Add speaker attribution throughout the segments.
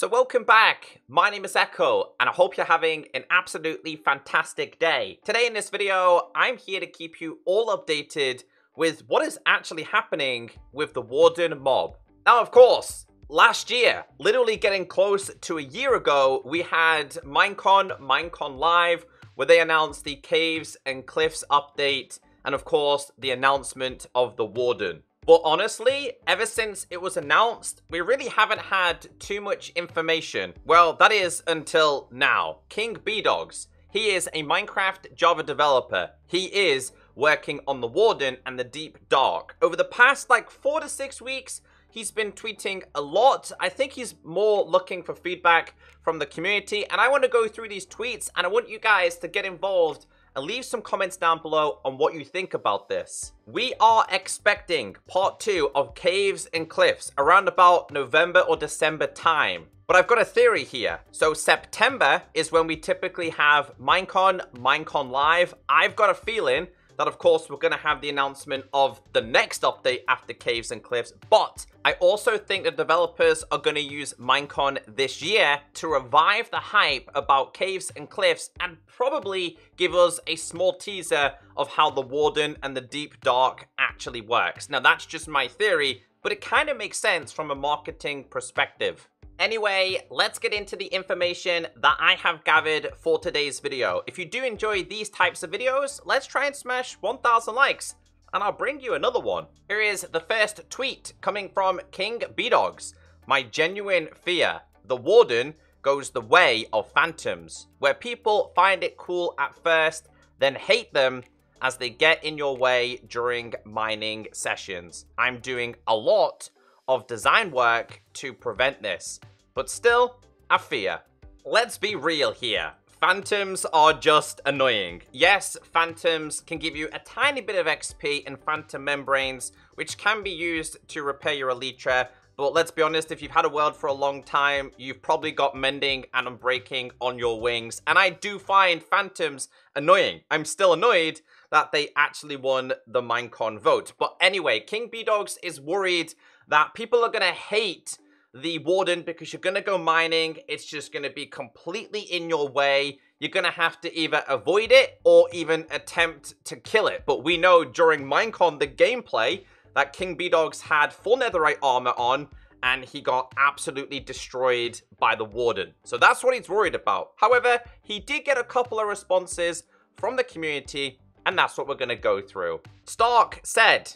Speaker 1: So welcome back, my name is Echo, and I hope you're having an absolutely fantastic day. Today in this video, I'm here to keep you all updated with what is actually happening with the Warden mob. Now, of course, last year, literally getting close to a year ago, we had Minecon Live, where they announced the Caves and Cliffs update, and of course, the announcement of the Warden. But honestly, ever since it was announced, we really haven't had too much information. Well, that is until now. King Bedrock, he is a Minecraft Java developer. He is working on the Warden and the Deep Dark. Over the past 4 to 6 weeks, he's been tweeting a lot. I think he's more looking for feedback from the community. And I want to go through these tweets and I want you guys to get involved and leave some comments down below on what you think about this. We are expecting part 2 of Caves and Cliffs around about November or December time. But I've got a theory here. So September is when we typically have Minecon Live. I've got a feeling that, of course, we're going to have the announcement of the next update after Caves and Cliffs. But I also think the developers are going to use Minecon this year to revive the hype about Caves and Cliffs and probably give us a small teaser of how the Warden and the Deep Dark actually works. Now, that's just my theory, but it kind of makes sense from a marketing perspective. Anyway, let's get into the information that I have gathered for today's video. If you do enjoy these types of videos, let's try and smash 1,000 likes, and I'll bring you another one. Here is the first tweet coming from King Bedrock. My genuine fear. The Warden goes the way of phantoms, where people find it cool at first, then hate them as they get in your way during mining sessions. I'm doing a lot of design work to prevent this, but still, I fear. Let's be real here. Phantoms are just annoying. Yes, phantoms can give you a tiny bit of XP and phantom membranes, which can be used to repair your elytra, but let's be honest, if you've had a world for a long time, you've probably got mending and unbreaking on your wings, and I do find phantoms annoying. I'm still annoyed that they actually won the Minecon vote. But anyway, King Bedrock is worried that people are going to hate the Warden because you're going to go mining. It's just going to be completely in your way. You're going to have to either avoid it or even attempt to kill it. But we know during Minecon, the gameplay, that King Bedrock had full netherite armor on and he got absolutely destroyed by the Warden. So that's what he's worried about. However, he did get a couple of responses from the community, and that's what we're going to go through. Stark said,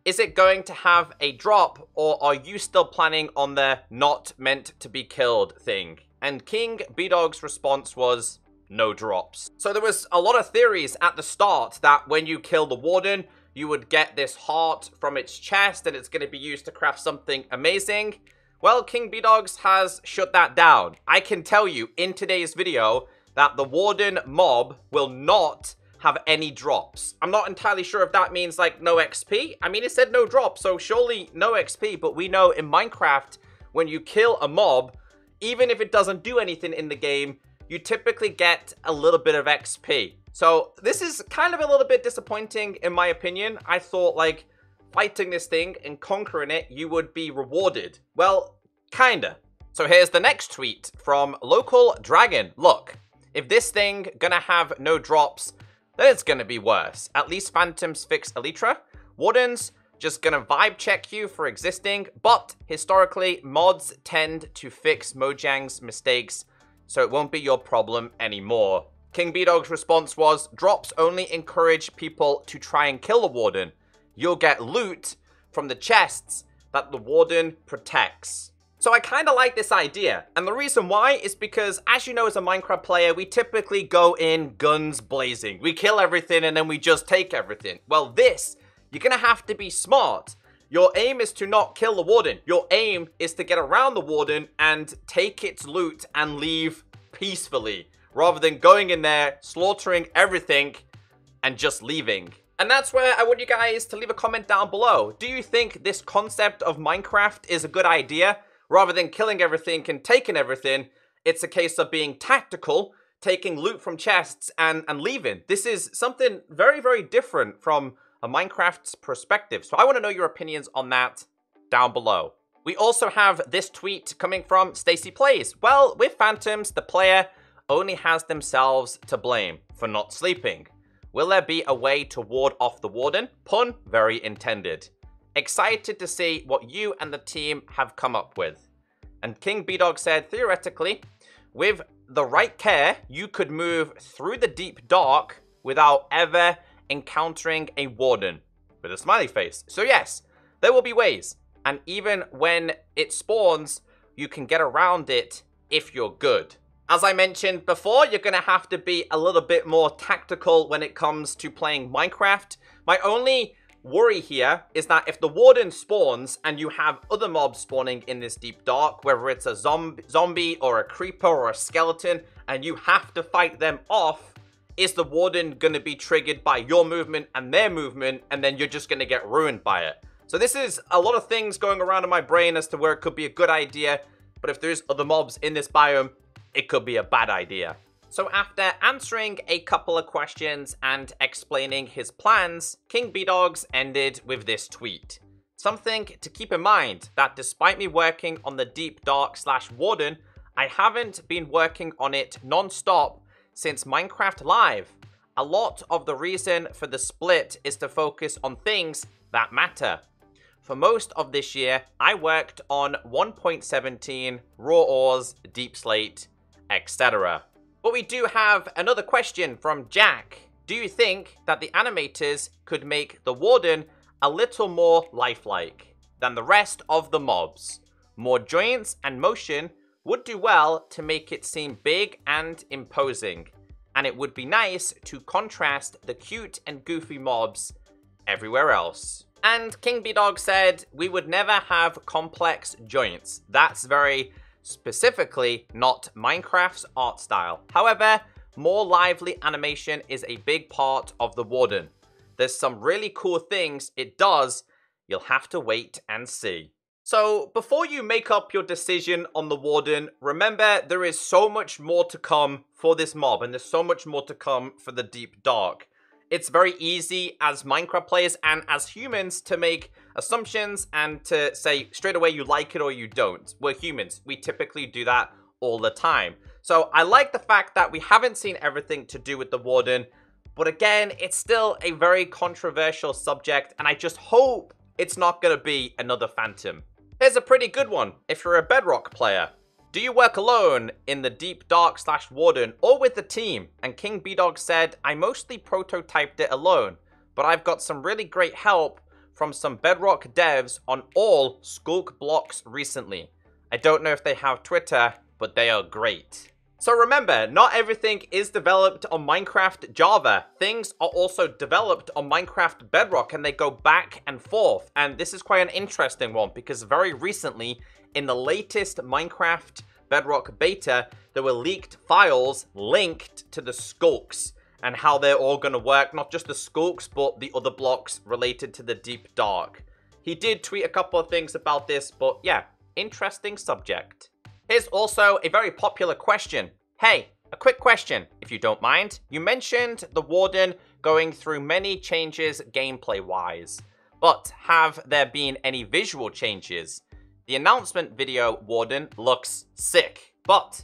Speaker 1: is it going to have a drop, or are you still planning on the not meant to be killed thing? And King Bedrock's response was, no drops. So there was a lot of theories at the start that when you kill the Warden, you would get this heart from its chest and it's going to be used to craft something amazing. Well, King Bedrock has shut that down. I can tell you in today's video that the Warden mob will not have any drops. I'm not entirely sure if that means no XP. I mean, it said no drops, so surely no XP, but we know in Minecraft, when you kill a mob, even if it doesn't do anything in the game, you typically get a little bit of XP. So this is kind of a little bit disappointing in my opinion. I thought fighting this thing and conquering it, you would be rewarded. Well, kinda. So here's the next tweet from Local Dragon. Look, if this thing gonna have no drops, then it's gonna be worse. At least phantoms fix elytra. Wardens just gonna vibe check you for existing, but historically, mods tend to fix Mojang's mistakes, so it won't be your problem anymore. King Bedrock's response was, drops only encourage people to try and kill the Warden. You'll get loot from the chests that the Warden protects. So I kind of like this idea, and the reason why is because, as you know, as a Minecraft player, we typically go in guns blazing. We kill everything and then we just take everything. Well, this, you're gonna have to be smart. Your aim is to not kill the Warden. Your aim is to get around the Warden and take its loot and leave peacefully, rather than going in there, slaughtering everything, and just leaving. And that's where I want you guys to leave a comment down below. Do you think this concept of Minecraft is a good idea? Rather than killing everything and taking everything, it's a case of being tactical, taking loot from chests and leaving. This is something very, very different from a Minecraft's perspective. So I want to know your opinions on that down below. We also have this tweet coming from Stacy Plays. Well, with Phantoms, the player only has themselves to blame for not sleeping. Will there be a way to ward off the Warden? Pun very intended. Excited to see what you and the team have come up with. And King B-Dog said, theoretically, with the right care, you could move through the deep dark without ever encountering a Warden. With a smiley face. So yes, there will be ways. And even when it spawns, you can get around it if you're good. As I mentioned before, you're going to have to be a little bit more tactical when it comes to playing Minecraft. My only worry here is that if the Warden spawns and you have other mobs spawning in this deep dark, whether it's a zombie or a creeper or a skeleton, and you have to fight them off, is the Warden going to be triggered by your movement and their movement, and then you're just going to get ruined by it? So this is a lot of things going around in my brain as to where it could be a good idea, but if there's other mobs in this biome, it could be a bad idea. So after answering a couple of questions and explaining his plans, King B-Dogs ended with this tweet. Something to keep in mind, that despite me working on the Deep Dark / Warden, I haven't been working on it non-stop since Minecraft Live. A lot of the reason for the split is to focus on things that matter. For most of this year, I worked on 1.17, Raw Ores, Deep Slate, etc. But we do have another question from Jack. Do you think that the animators could make the Warden a little more lifelike than the rest of the mobs? More joints and motion would do well to make it seem big and imposing, and it would be nice to contrast the cute and goofy mobs everywhere else. And King B-Dog said, we would never have complex joints. That's very specifically not Minecraft's art style. However, more lively animation is a big part of the Warden. There's some really cool things it does. You'll have to wait and see. So before you make up your decision on the Warden, remember there is so much more to come for this mob, and there's so much more to come for the Deep Dark. It's very easy as Minecraft players and as humans to make assumptions and to say straight away you like it or you don't. We're humans. We typically do that all the time. So I like the fact that we haven't seen everything to do with the Warden, but again, it's still a very controversial subject, and I just hope it's not going to be another Phantom. Here's a pretty good one if you're a Bedrock player. Do you work alone in the Deep Dark / Warden or with the team? And King B-Dog said, I mostly prototyped it alone, but I've got some really great help from some Bedrock devs on all Skulk blocks recently. I don't know if they have Twitter, but they are great. So remember, not everything is developed on Minecraft Java. Things are also developed on Minecraft Bedrock, and they go back and forth. And this is quite an interesting one because very recently, in the latest Minecraft Bedrock beta, there were leaked files linked to the Skulks and how they're all going to work. Not just the Skulks, but the other blocks related to the Deep Dark. He did tweet a couple of things about this, but yeah, interesting subject. Here's also a very popular question. Hey, a quick question, if you don't mind. You mentioned the Warden going through many changes gameplay-wise, but have there been any visual changes? The announcement video Warden looks sick, but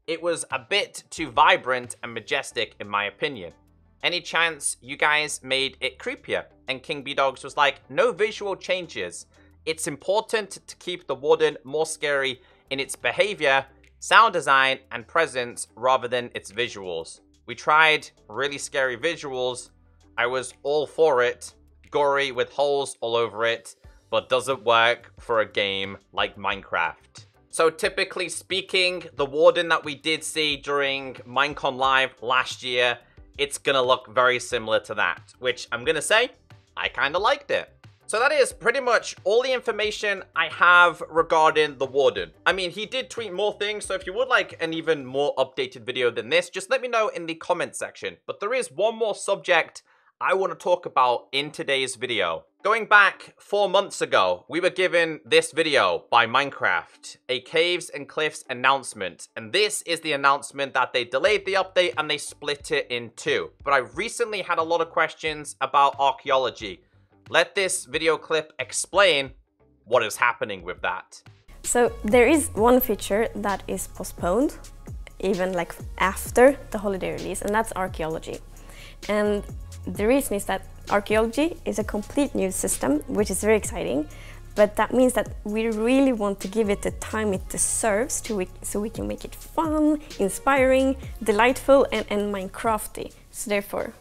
Speaker 1: it was a bit too vibrant and majestic in my opinion. Any chance you guys made it creepier? And King B-Dogs was like, no visual changes. It's important to keep the Warden more scary in its behavior, sound design, and presence rather than its visuals. We tried really scary visuals. I was all for it. Gory with holes all over it, but doesn't work for a game like Minecraft. So typically speaking, the Warden that we did see during Minecon Live last year, it's gonna look very similar to that, which I'm gonna say, I kinda liked it. So that is pretty much all the information I have regarding the Warden. I mean, he did tweet more things, so if you would like an even more updated video than this, just let me know in the comment section. But there is one more subject I want to talk about in today's video. Going back 4 months ago, we were given this video by Minecraft, a Caves and Cliffs announcement. And this is the announcement that they delayed the update and they split it in two. But I recently had a lot of questions about Archaeology. Let this video clip explain what is happening with that.
Speaker 2: So there is one feature that is postponed, even like after the holiday release, and that's Archaeology. And the reason is that Archaeology is a complete new system, which is very exciting, but that means that we really want to give it the time it deserves so we can make it fun, inspiring, delightful, and Minecrafty. So therefore,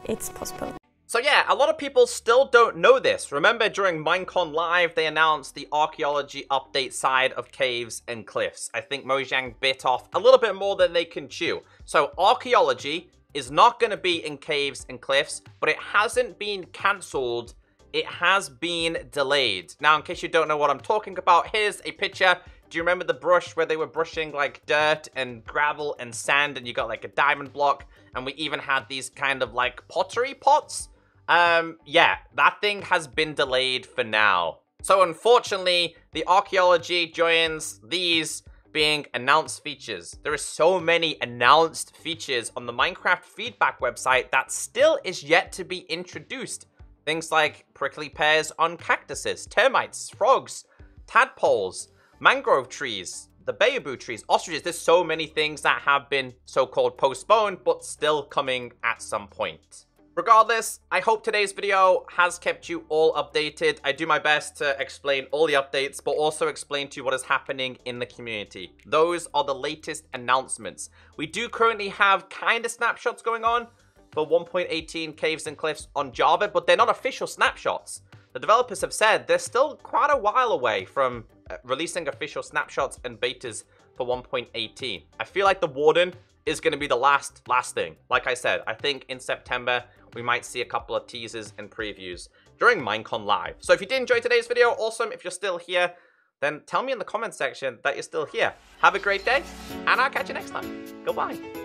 Speaker 2: it's postponed.
Speaker 1: So yeah, a lot of people still don't know this. Remember during Minecon Live, they announced the Archaeology update side of Caves and Cliffs. I think Mojang bit off a little bit more than they can chew. So Archaeology is not going to be in Caves and Cliffs, but it hasn't been cancelled. It has been delayed. Now, in case you don't know what I'm talking about, here's a picture. Do you remember the brush where they were brushing like dirt and gravel and sand and you got like a diamond block? And we even had these kind of like pottery pots? Yeah, that thing has been delayed for now. So unfortunately, the Archaeology joins these being announced features. There are so many announced features on the Minecraft feedback website that still is yet to be introduced. Things like prickly pears on cactuses, termites, frogs, tadpoles, mangrove trees, the bamboo trees, ostriches. There's so many things that have been so-called postponed, but still coming at some point. Regardless, I hope today's video has kept you all updated. I do my best to explain all the updates, but also explain to you what is happening in the community. Those are the latest announcements. We do currently have kind of snapshots going on for 1.18 Caves and Cliffs on Java, but they're not official snapshots. The developers have said they're still quite a while away from releasing official snapshots and betas for 1.18. I feel like the Warden is going to be the last thing. Like I said, I think in September, we might see a couple of teasers and previews during Minecon Live. So if you did enjoy today's video, awesome. If you're still here, then tell me in the comment section that you're still here. Have a great day, and I'll catch you next time. Goodbye.